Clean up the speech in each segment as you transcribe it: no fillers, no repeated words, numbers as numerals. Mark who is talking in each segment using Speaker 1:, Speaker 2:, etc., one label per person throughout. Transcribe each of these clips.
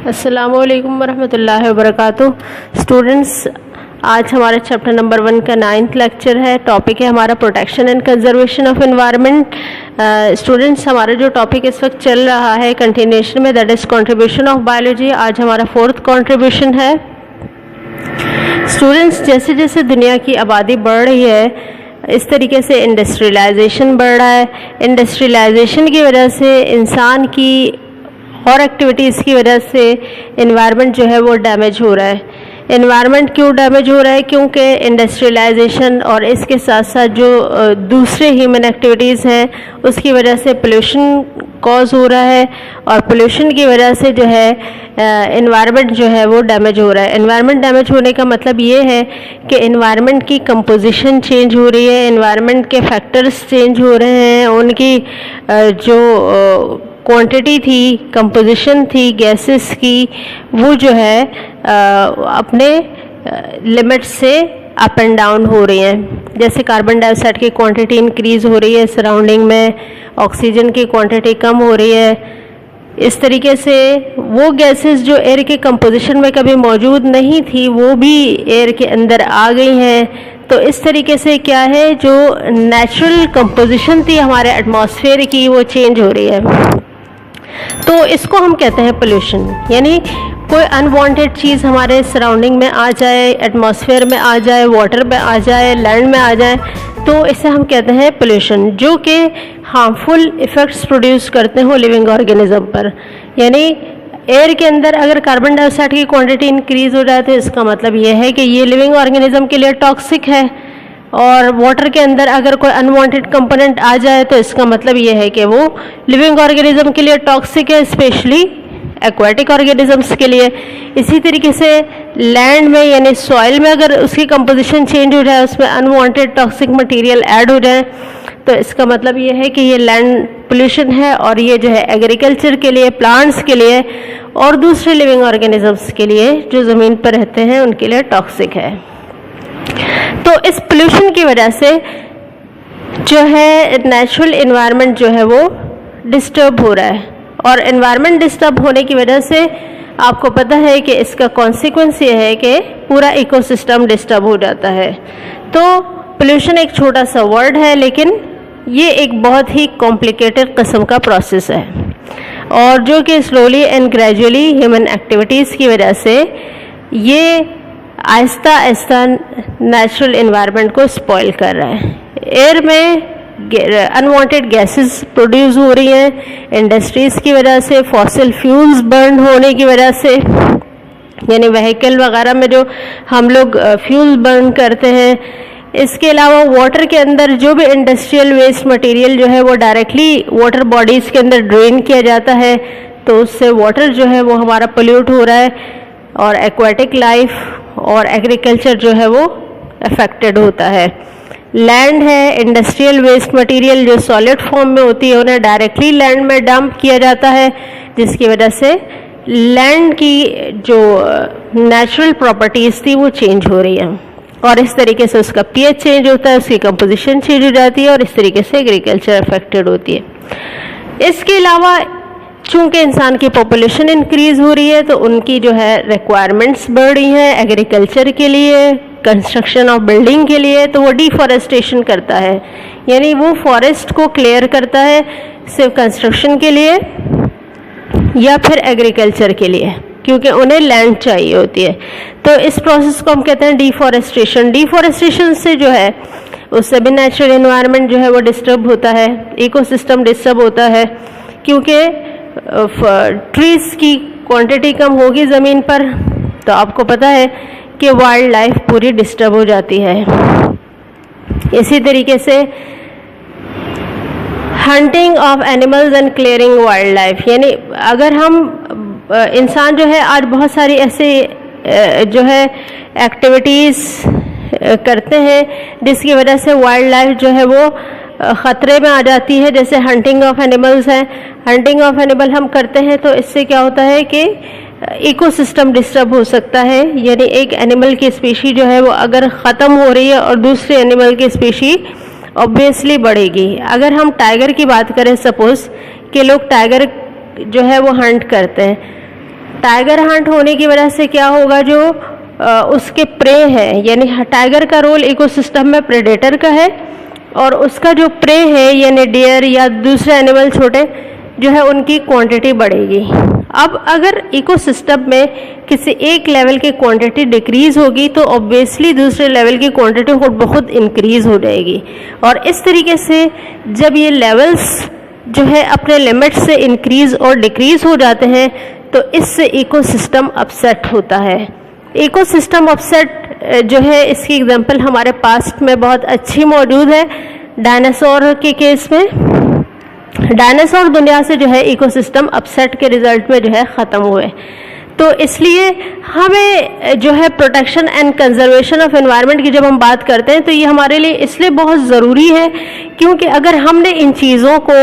Speaker 1: अस्सलामुअलैकुम वरहमतुल्लाहि वबरकातुह। स्टूडेंट्स, आज हमारे चैप्टर नंबर 1 का 9th लेक्चर है। टॉपिक है हमारा protection and conservation of environment. Students, हमारा जो टॉपिक इस वक्त चल रहा है कंटिन्यूएशन में, that is contribution of biology. आज हमारा 4th कंट्रीब्यूशन है। स्टूडेंट्स, जैसे जैसे दुनिया की आबादी बढ़ रही है, इस तरीके से इंडस्ट्रियलाइजेशन बढ़ रहा है। इंडस्ट्रियलाइजेशन की वजह से इंसान की और एक्टिविटीज़ की वजह से एनवायरनमेंट जो है वो डैमेज हो रहा है। एनवायरनमेंट क्यों डैमेज हो रहा है? क्योंकि इंडस्ट्रियलाइजेशन और इसके साथ साथ जो दूसरे ह्यूमन एक्टिविटीज़ हैं उसकी वजह से पोल्यूशन कॉज हो रहा है, और पोल्यूशन की वजह से जो है एनवायरनमेंट जो है वो डैमेज हो रहा है। एनवायरनमेंट डैमेज होने का मतलब ये है कि एनवायरनमेंट की कंपोजिशन चेंज हो रही है, एनवायरनमेंट के फैक्टर्स चेंज हो रहे हैं, उनकी जो क्वांटिटी थी, कंपोजिशन थी गैसेस की, वो जो है अपने लिमिट से अप एंड डाउन हो रही हैं। जैसे कार्बन डाइऑक्साइड की क्वांटिटी इंक्रीज़ हो रही है सराउंडिंग में, ऑक्सीजन की क्वांटिटी कम हो रही है। इस तरीके से वो गैसेस जो एयर के कंपोजिशन में कभी मौजूद नहीं थी वो भी एयर के अंदर आ गई हैं। तो इस तरीके से क्या है, जो नेचुरल कंपोजिशन थी हमारे एटमॉस्फेयर की वो चेंज हो रही है। तो इसको हम कहते हैं पोल्यूशन। यानी कोई अनवांटेड चीज़ हमारे सराउंडिंग में आ जाए, एटमॉस्फेयर में आ जाए, वाटर में आ जाए, लैंड में आ जाए, तो इसे हम कहते हैं पोल्यूशन, जो कि हार्मफुल इफ़ेक्ट्स प्रोड्यूस करते हो लिविंग ऑर्गेनिज्म पर। यानी एयर के अंदर अगर कार्बन डाइऑक्साइड की क्वांटिटी इंक्रीज़ हो जाए तो इसका मतलब ये है कि ये लिविंग ऑर्गेनिज्म के लिए टॉक्सिक है। और वाटर के अंदर अगर कोई अनवांटेड कंपोनेंट आ जाए तो इसका मतलब ये है कि वो लिविंग ऑर्गेनिज्म के लिए टॉक्सिक है, स्पेशली एक्वाटिक ऑर्गेनिजम्स के लिए। इसी तरीके से लैंड में यानी सॉइल में अगर उसकी कंपोजिशन चेंज हो जाए, उसमें अनवांटेड टॉक्सिक मटेरियल ऐड हो जाए, तो इसका मतलब ये है कि ये लैंड पोल्यूशन है, और ये जो है एग्रीकल्चर के लिए, प्लांट्स के लिए और दूसरे लिविंग ऑर्गेनिजम्स के लिए जो ज़मीन पर रहते हैं उनके लिए टॉक्सिक है। तो इस पोल्यूशन की वजह से जो है नेचुरल एनवायरनमेंट जो है वो डिस्टर्ब हो रहा है, और एनवायरनमेंट डिस्टर्ब होने की वजह से आपको पता है कि इसका कॉन्सिक्वेंस ये है कि पूरा इकोसिस्टम डिस्टर्ब हो जाता है। तो पोल्यूशन एक छोटा सा वर्ड है, लेकिन ये एक बहुत ही कॉम्प्लिकेटेड किस्म का प्रोसेस है, और जो कि slowly and gradually human activities की वजह से ये आहिस्ता आहिस्ता नेचुरल एनवायरनमेंट को स्पॉइल कर रहा है। एयर में अनवांटेड गैसेस प्रोड्यूस हो रही हैं इंडस्ट्रीज़ की वजह से, फॉसिल फ्यूल्स बर्न होने की वजह से, यानी व्हीकल वगैरह में जो हम लोग फ्यूल बर्न करते हैं। इसके अलावा वाटर के अंदर जो भी इंडस्ट्रियल वेस्ट मटेरियल जो है वो डायरेक्टली वाटर बॉडीज़ के अंदर ड्रेन किया जाता है, तो उससे वाटर जो है वो हमारा पोल्यूट हो रहा है, और एक्वाटिक लाइफ और एग्रीकल्चर जो है वो अफेक्टेड होता है। लैंड है, इंडस्ट्रियल वेस्ट मटेरियल जो सॉलिड फॉर्म में होती है उन्हें डायरेक्टली लैंड में डंप किया जाता है, जिसकी वजह से लैंड की जो नेचुरल प्रॉपर्टीज़ थी वो चेंज हो रही है, और इस तरीके से उसका पीएच चेंज होता है, उसकी कंपोजिशन चेंज हो जाती है, और इस तरीके से एग्रीकल्चर अफेक्टेड होती है। इसके अलावा चूँकि इंसान की पॉपुलेशन इंक्रीज़ हो रही है तो उनकी जो है रिक्वायरमेंट्स बढ़ रही हैं एग्रीकल्चर के लिए, कंस्ट्रक्शन ऑफ बिल्डिंग के लिए, तो वो डिफॉरेस्टेशन करता है। यानी वो फॉरेस्ट को क्लियर करता है सिर्फ कंस्ट्रक्शन के लिए या फिर एग्रीकल्चर के लिए, क्योंकि उन्हें लैंड चाहिए होती है। तो इस प्रोसेस को हम कहते हैं डिफॉरेस्टेशन। डिफॉरेस्टेशन से जो है उससे भी नेचुरल एनवायरनमेंट जो है वो डिस्टर्ब होता है, इकोसिस्टम डिस्टर्ब होता है, क्योंकि ट्रीज़ की क्वांटिटी कम होगी ज़मीन पर, तो आपको पता है कि वाइल्ड लाइफ पूरी डिस्टर्ब हो जाती है। इसी तरीके से hunting of animals and clearing wild life, यानी अगर हम इंसान जो है आज बहुत सारी ऐसे जो है एक्टिविटीज़ करते हैं जिसकी वजह से वाइल्ड लाइफ जो है वो ख़तरे में आ जाती है। जैसे हंटिंग ऑफ एनिमल्स है, हंटिंग ऑफ एनिमल हम करते हैं तो इससे क्या होता है कि इकोसिस्टम डिस्टर्ब हो सकता है। यानी एक एनिमल की स्पीशी जो है वो अगर ख़त्म हो रही है और दूसरे एनिमल की स्पीशी ऑब्वियसली बढ़ेगी। अगर हम टाइगर की बात करें, सपोज़ कि लोग टाइगर जो है वो हंट करते हैं, टाइगर हंट होने की वजह से क्या होगा, जो उसके प्रे है, यानी टाइगर का रोल इकोसिस्टम में प्रेडेटर का है, और उसका जो प्रे है यानी डियर या दूसरे एनिमल छोटे जो है उनकी क्वांटिटी बढ़ेगी। अब अगर इकोसिस्टम में किसी एक लेवल की क्वांटिटी डिक्रीज होगी तो ऑब्वियसली दूसरे लेवल की क्वांटिटी बहुत इंक्रीज हो जाएगी, और इस तरीके से जब ये लेवल्स जो है अपने लिमिट से इंक्रीज और डिक्रीज हो जाते हैं तो इससे इकोसिस्टम अपसेट होता है। इकोसिस्टम अपसेट जो है इसकी एग्जांपल हमारे पास्ट में बहुत अच्छी मौजूद है। डायनासोर के केस में डायनासोर दुनिया से जो है इकोसिस्टम अपसेट के रिजल्ट में जो है ख़त्म हुए। तो इसलिए हमें जो है protection and conservation of environment की जब हम बात करते हैं तो ये हमारे लिए इसलिए बहुत ज़रूरी है क्योंकि अगर हमने इन चीज़ों को,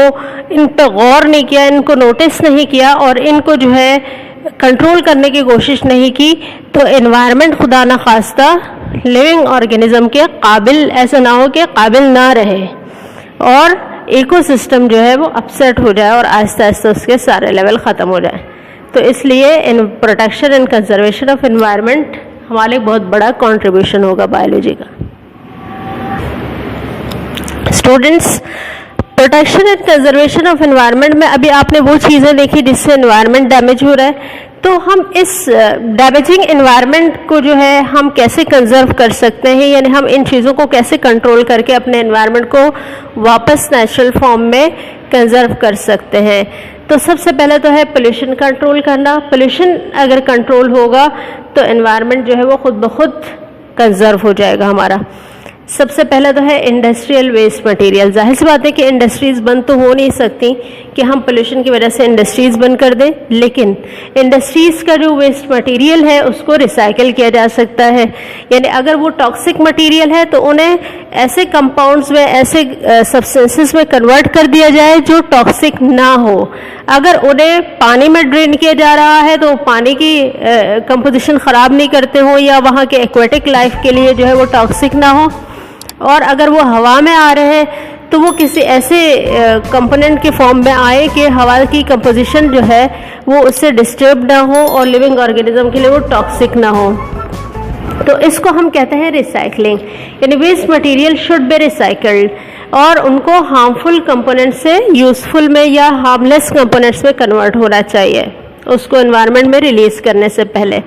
Speaker 1: इन पर गौर नहीं किया, इनको नोटिस नहीं किया और इनको जो है कंट्रोल करने की कोशिश नहीं की तो एनवायरनमेंट खुदा न खास्ता लिविंग ऑर्गेनिज्म के काबिल, ऐसा ना हो कि काबिल ना रहे और इकोसिस्टम जो है वो अपसेट हो जाए और आहिस्ता आहिस्ता उसके सारे लेवल ख़त्म हो जाए। तो इसलिए इन protection and conservation of environment हमारे बहुत बड़ा कंट्रीब्यूशन होगा बायोलॉजी का। Students, protection and conservation of environment में अभी आपने वो चीज़ें देखी जिससे एनवायरनमेंट डैमेज हो रहा है, तो हम इस डैमेजिंग एनवायरनमेंट को जो है हम कैसे कंजर्व कर सकते हैं, यानी हम इन चीज़ों को कैसे कंट्रोल करके अपने एनवायरनमेंट को वापस नेचुरल फॉर्म में कंजर्व कर सकते हैं। तो सबसे पहले तो है पोल्यूशन कंट्रोल करना। पोल्यूशन अगर कंट्रोल होगा तो एनवायरनमेंट जो है वो खुद ब खुद कंजर्व हो जाएगा हमारा। सबसे पहला तो है इंडस्ट्रियल वेस्ट मटेरियल। जाहिर सी बात है कि इंडस्ट्रीज़ बंद तो हो नहीं सकती कि हम पोल्यूशन की वजह से इंडस्ट्रीज़ बंद कर दें, लेकिन इंडस्ट्रीज़ का जो वेस्ट मटेरियल है उसको रिसाइकिल किया जा सकता है। यानी अगर वो टॉक्सिक मटेरियल है तो उन्हें ऐसे कंपाउंड्स में, ऐसे सब्सटेंसेस में कन्वर्ट कर दिया जाए जो टॉक्सिक ना हो। अगर उन्हें पानी में ड्रेन किया जा रहा है तो पानी की कंपोजिशन ख़राब नहीं करते हो या वहाँ के एक्वेटिक लाइफ के लिए जो है वो टॉक्सिक ना हो, और अगर वो हवा में आ रहे हैं तो वो किसी ऐसे कंपोनेंट के फॉर्म में आए कि हवा की कंपोजिशन जो है वो उससे डिस्टर्ब ना हो और लिविंग ऑर्गेनिज्म के लिए वो टॉक्सिक ना हो। तो इसको हम कहते हैं रिसाइकलिंग। यानी waste material should be recycled और उनको हार्मफुल कंपोनेंट से यूजफुल में या हार्मलेस कंपोनेंट्स में कन्वर्ट होना चाहिए उसको एनवायरनमेंट में रिलीज करने से पहले।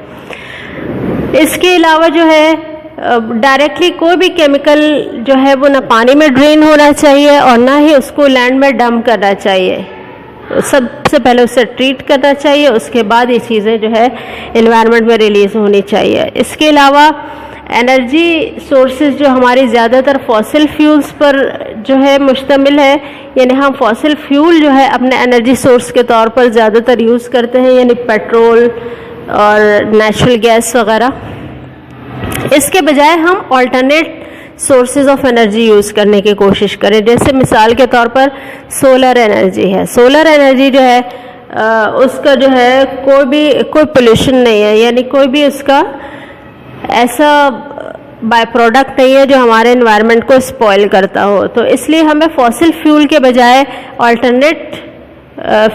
Speaker 1: इसके अलावा जो है डायरेक्टली कोई भी केमिकल जो है वो ना पानी में ड्रेन होना चाहिए और ना ही उसको लैंड में डंप करना चाहिए। सबसे पहले उसे ट्रीट करना चाहिए, उसके बाद ये चीज़ें जो है एनवायरनमेंट में रिलीज होनी चाहिए। इसके अलावा एनर्जी सोर्सेज जो हमारी ज़्यादातर फॉसिल फ्यूल्स पर जो है मुश्तमिल है, यानी हम फॉसिल फ्यूल जो है अपने एनर्जी सोर्स के तौर पर ज़्यादातर यूज़ करते हैं, यानी पेट्रोल और नेचुरल गैस वगैरह। इसके बजाय हम alternate sources of energy use करने की कोशिश करें। जैसे मिसाल के तौर पर सोलर एनर्जी है। सोलर एनर्जी जो है उसका जो है कोई पोल्यूशन नहीं है, यानी कोई भी उसका ऐसा बाय प्रोडक्ट नहीं है जो हमारे एनवायरनमेंट को स्पॉइल करता हो। तो इसलिए हमें फॉसिल फ्यूल के बजाय ऑल्टरनेट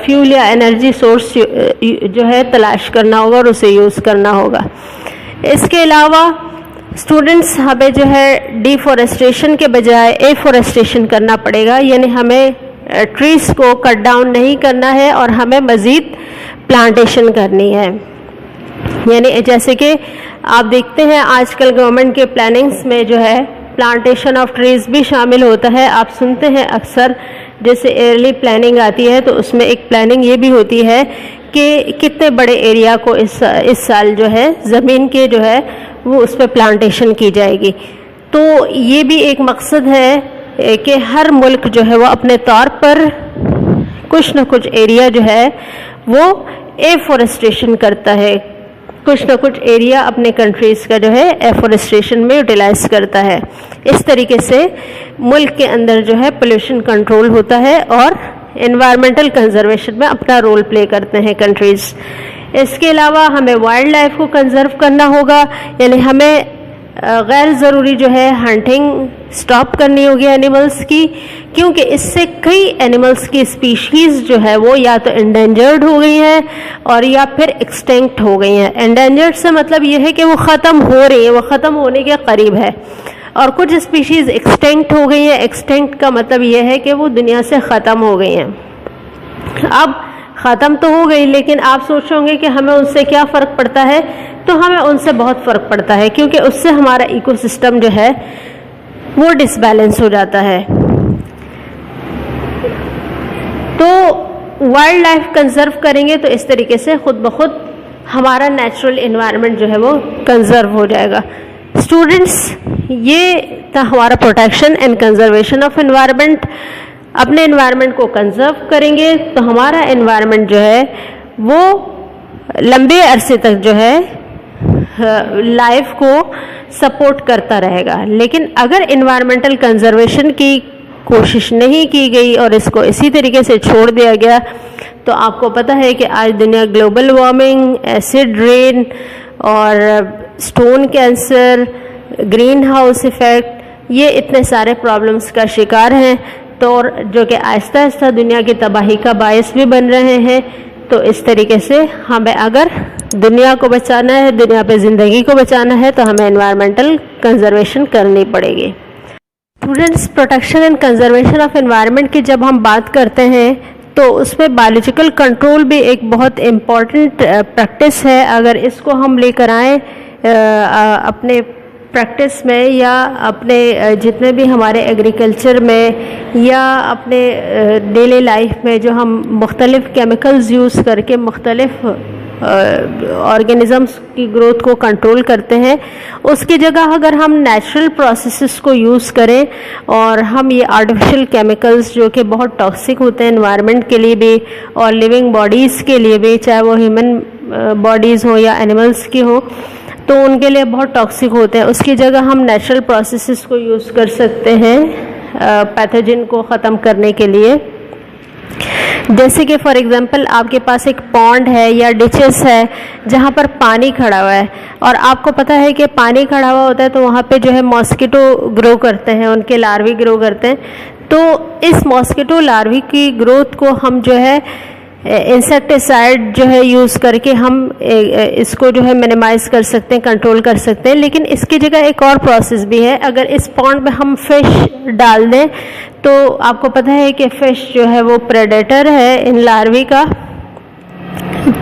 Speaker 1: फ्यूल या एनर्जी सोर्स जो है तलाश करना होगा और उसे यूज़ करना होगा। इसके अलावा स्टूडेंट्स हमें जो है डिफॉरेस्टेशन के बजाय एफॉरेस्टेशन करना पड़ेगा, यानी हमें ट्रीज़ को कट डाउन नहीं करना है और हमें मज़ीद प्लांटेशन करनी है। यानी जैसे कि आप देखते हैं आजकल गवर्नमेंट के प्लानिंग्स में जो है प्लांटेशन ऑफ ट्रीज़ भी शामिल होता है। आप सुनते हैं अक्सर जैसे एयरली प्लानिंग आती है तो उसमें एक प्लानिंग ये भी होती है कि कितने बड़े एरिया को इस साल जो है ज़मीन के जो है वो उस पर प्लांटेशन की जाएगी। तो ये भी एक मकसद है कि हर मुल्क जो है वो अपने तौर पर कुछ न कुछ एरिया जो है वो एफॉरेस्टेशन करता है, कुछ न कुछ एरिया अपने कंट्रीज़ का जो है एफॉरेस्टेशन में यूटिलाइज करता है। इस तरीके से मुल्क के अंदर जो है पोल्यूशन कंट्रोल होता है और एनवायरमेंटल कंजर्वेशन में अपना रोल प्ले करते हैं कंट्रीज़। इसके अलावा हमें वाइल्ड लाइफ को कंजर्व करना होगा, यानी हमें गैर ज़रूरी जो है हंटिंग स्टॉप करनी होगी एनिमल्स की, क्योंकि इससे कई एनिमल्स की स्पीशीज़ जो है वो या तो इंडेंजर्ड हो गई हैं और या फिर एक्सटिंक्ट हो गई हैं। इंडेंजर्ड से मतलब ये है कि वो ख़त्म हो रही है, वो ख़त्म होने के करीब है, और कुछ स्पीशीज़ एक्सटिंक्ट हो गई हैं। एक्सटिंक्ट का मतलब ये है कि वो दुनिया से ख़त्म हो गई हैं। अब ख़त्म तो हो गई, लेकिन आप सोच होंगे कि हमें उनसे क्या फ़र्क पड़ता है, तो हमें उनसे बहुत फ़र्क पड़ता है, क्योंकि उससे हमारा इकोसिस्टम जो है वो डिसबैलेंस हो जाता है। तो वाइल्ड लाइफ कंजर्व करेंगे तो इस तरीके से खुद ब खुद हमारा नेचुरल इन्वायरमेंट जो है वो कंजर्व हो जाएगा। स्टूडेंट्स, ये था हमारा protection and conservation of environment. अपने एनवायरनमेंट को कंजर्व करेंगे तो हमारा एनवायरनमेंट जो है वो लंबे अरसे तक जो है लाइफ को सपोर्ट करता रहेगा। लेकिन अगर एनवायरमेंटल कंजर्वेशन की कोशिश नहीं की गई और इसको इसी तरीके से छोड़ दिया गया, तो आपको पता है कि आज दुनिया ग्लोबल वार्मिंग, एसिड रेन और stone cancer, green house effect, ये इतने सारे प्रॉब्लम्स का शिकार हैं, तो जो कि आहिस्ता आहिस्ता दुनिया की तबाही का बायस भी बन रहे हैं। तो इस तरीके से हमें अगर दुनिया को बचाना है, दुनिया पे ज़िंदगी को बचाना है, तो हमें एनवायरमेंटल कंजर्वेशन करनी पड़ेगी। Students, protection and conservation of environment की जब हम बात करते हैं तो उसमें बायोलॉजिकल कंट्रोल भी एक बहुत इम्पॉर्टेंट प्रैक्टिस है। अगर इसको हम लेकर आएँ अपने प्रैक्टिस में या अपने जितने भी हमारे एग्रीकल्चर में या अपने डेली लाइफ में जो हम मुख्तलिफ़ केमिकल्स यूज़ करके मुख्तलिफ़ ऑर्गेनिज़म्स की ग्रोथ को कंट्रोल करते हैं, उसकी जगह अगर हम नेचुरल प्रोसेसेस को यूज़ करें और हम ये आर्टिफिशियल केमिकल्स जो कि बहुत टॉक्सिक होते हैं एनवायरनमेंट के लिए भी और लिविंग बॉडीज़ के लिए भी, चाहे वो ह्यूमन बॉडीज़ हो या एनिमल्स की हो, तो उनके लिए बहुत टॉक्सिक होते हैं, उसकी जगह हम नेचुरल प्रोसेसेस को यूज़ कर सकते हैं पैथोजन को ख़त्म करने के लिए। जैसे कि फॉर एग्जांपल आपके पास एक पॉन्ड है या डिचेस है जहाँ पर पानी खड़ा हुआ है और आपको पता है कि पानी खड़ा हुआ होता है तो वहाँ पे जो है मॉस्किटो ग्रो करते हैं, उनके लार्वी ग्रो करते हैं। तो इस मॉस्किटो लार्वी की ग्रोथ को हम जो है इंसेक्टिसाइड जो है यूज़ करके हम इसको जो है मिनिमाइज़ कर सकते हैं, कंट्रोल कर सकते हैं। लेकिन इसकी जगह एक और प्रोसेस भी है। अगर इस पॉन्ड में हम फिश डाल दें तो आपको पता है कि फिश जो है वो प्रेडेटर है इन लार्वी का,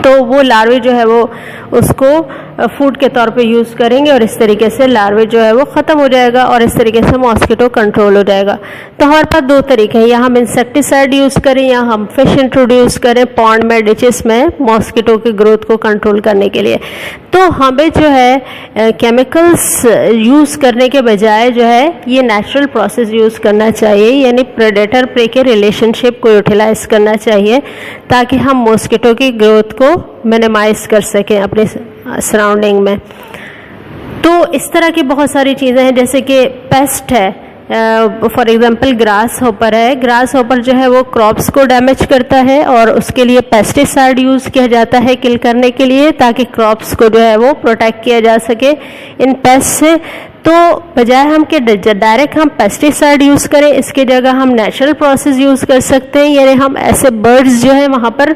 Speaker 1: तो वो लार्वे जो है वो उसको फूड के तौर पे यूज़ करेंगे और इस तरीके से लार्वे जो है वो ख़त्म हो जाएगा और इस तरीके से मॉस्किटो कंट्रोल हो जाएगा। तो हमारे पास दो तरीके हैं, या हम इंसेक्टिसाइड यूज़ करें या हम फिश इंट्रोड्यूस करें पॉन्ड में, डिचेस में मॉस्किटो की ग्रोथ को कंट्रोल करने के लिए। तो हमें जो है केमिकल्स यूज़ करने के बजाय जो है ये नेचुरल प्रोसेस यूज़ करना चाहिए, यानी प्रेडेटर प्रे के रिलेशनशिप को यूटिलाइज करना चाहिए ताकि हम मॉस्किटो की ग्रोथ को मिनिमाइज़ कर सकें अपने सराउंडिंग में। तो इस तरह की बहुत सारी चीज़ें हैं, जैसे कि पेस्ट है, फॉर एग्जांपल ग्रास हॉपर है। ग्रास हॉपर जो है वो क्रॉप्स को डैमेज करता है और उसके लिए पेस्टिसाइड यूज़ किया जाता है किल करने के लिए, ताकि क्रॉप्स को जो है वो प्रोटेक्ट किया जा सके इन पेस्ट से। तो बजाय हम कि डायरेक्ट हम पेस्टिसाइड यूज़ करें, इसकी जगह हम नेचुरल प्रोसेस यूज़ कर सकते हैं, यानी हम ऐसे बर्ड्स जो है वहाँ पर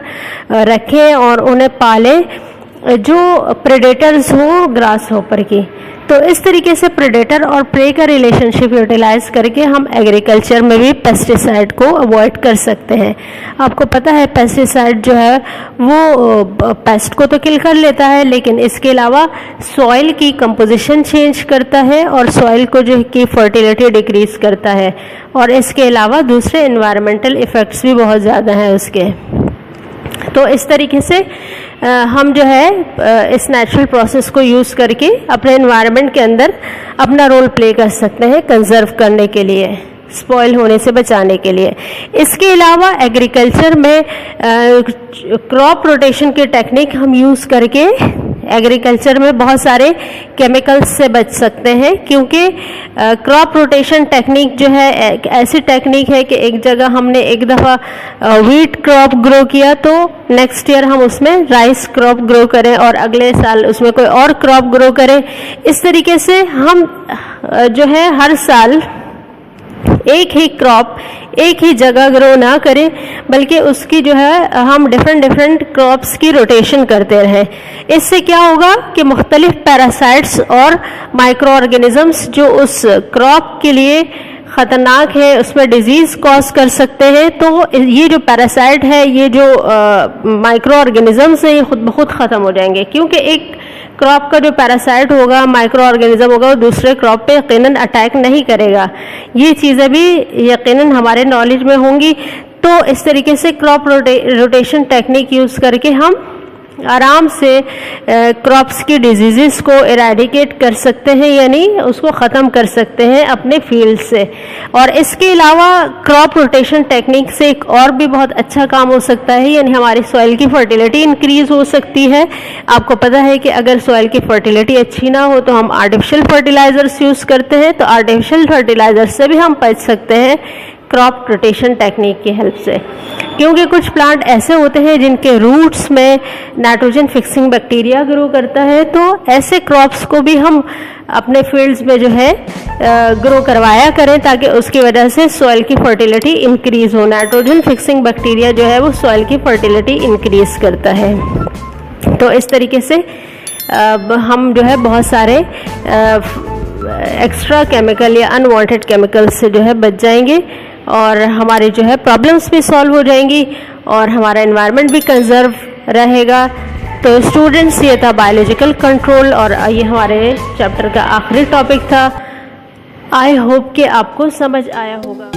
Speaker 1: रखें और उन्हें पालें जो प्रेडेटर्स हो ग्रास हॉपर की। तो इस तरीके से प्रेडेटर और प्रे का रिलेशनशिप यूटिलाइज करके हम एग्रीकल्चर में भी पेस्टिसाइड को अवॉइड कर सकते हैं। आपको पता है पेस्टिसाइड जो है वो पेस्ट को तो किल कर लेता है, लेकिन इसके अलावा सॉइल की कंपोजिशन चेंज करता है और सॉइल को जो की फर्टिलिटी डिक्रीज करता है, और इसके अलावा दूसरे इन्वायरमेंटल इफ़ेक्ट्स भी बहुत ज़्यादा हैं उसके। तो इस तरीके से हम जो है इस नेचुरल प्रोसेस को यूज़ करके अपने एनवायरनमेंट के अंदर अपना रोल प्ले कर सकते हैं कंजर्व करने के लिए, स्पॉइल होने से बचाने के लिए। इसके अलावा एग्रीकल्चर में क्रॉप रोटेशन की टेक्निक हम यूज़ करके एग्रीकल्चर में बहुत सारे केमिकल्स से बच सकते हैं, क्योंकि क्रॉप रोटेशन टेक्निक जो है एक ऐसी टेक्निक है कि एक जगह हमने एक दफ़ा व्हीट क्रॉप ग्रो किया तो नेक्स्ट ईयर हम उसमें राइस क्रॉप ग्रो करें और अगले साल उसमें कोई और क्रॉप ग्रो करें। इस तरीके से हम जो है हर साल एक ही क्रॉप एक ही जगह ग्रो ना करें, बल्कि उसकी जो है हम डिफरेंट क्रॉप्स की रोटेशन करते रहें। इससे क्या होगा कि मुख्तलिफ पैरासाइट्स और माइक्रो ऑर्गेनिजम्स जो उस क्रॉप के लिए ख़तरनाक है, उसमें डिजीज़ कॉज कर सकते हैं, तो ये जो पैरासाइट है, ये जो माइक्रो ऑर्गेनिजम्स हैं, ये खुद ब खुद ख़त्म हो जाएंगे। क्योंकि एक क्रॉप का जो पैरासाइट होगा, माइक्रो ऑर्गेनिज्म होगा, वो दूसरे क्रॉप पे यकीनन अटैक नहीं करेगा। ये चीज़ें भी यकीनन हमारे नॉलेज में होंगी। तो इस तरीके से क्रॉप रोटेशन टेक्निक यूज़ करके हम आराम से क्रॉप्स की डिजीज़ को इरेडिकेट कर सकते हैं, यानी उसको ख़त्म कर सकते हैं अपने फील्ड से। और इसके अलावा क्रॉप रोटेशन टेक्निक से एक और भी बहुत अच्छा काम हो सकता है, यानी हमारी सॉइल की फर्टिलिटी इंक्रीज़ हो सकती है। आपको पता है कि अगर सॉइल की फर्टिलिटी अच्छी ना हो तो हम आर्टिफिशियल फर्टिलाइज़र्स यूज़ करते हैं, तो आर्टिफिशियल फर्टिलाइज़र से भी हम बच सकते हैं क्रॉप रोटेशन टेक्निक की हेल्प से। क्योंकि कुछ प्लांट ऐसे होते हैं जिनके रूट्स में नाइट्रोजन फिक्सिंग बैक्टीरिया ग्रो करता है, तो ऐसे क्रॉप्स को भी हम अपने फील्ड्स में जो है ग्रो करवाया करें, ताकि उसकी वजह से सॉइल की फर्टिलिटी इंक्रीज़ हो। नाइट्रोजन फिक्सिंग बैक्टीरिया जो है वो सॉइल की फर्टिलिटी इंक्रीज़ करता है। तो इस तरीके से हम जो है बहुत सारे एक्स्ट्रा केमिकल या अनवांटेड केमिकल्स से जो है बच जाएंगे, और हमारी जो है प्रॉब्लम्स भी सॉल्व हो जाएंगी और हमारा एनवायरनमेंट भी कंजर्व रहेगा। तो स्टूडेंट्स, ये था बायोलॉजिकल कंट्रोल और ये हमारे चैप्टर का आखिरी टॉपिक था। आई होप कि आपको समझ आया होगा।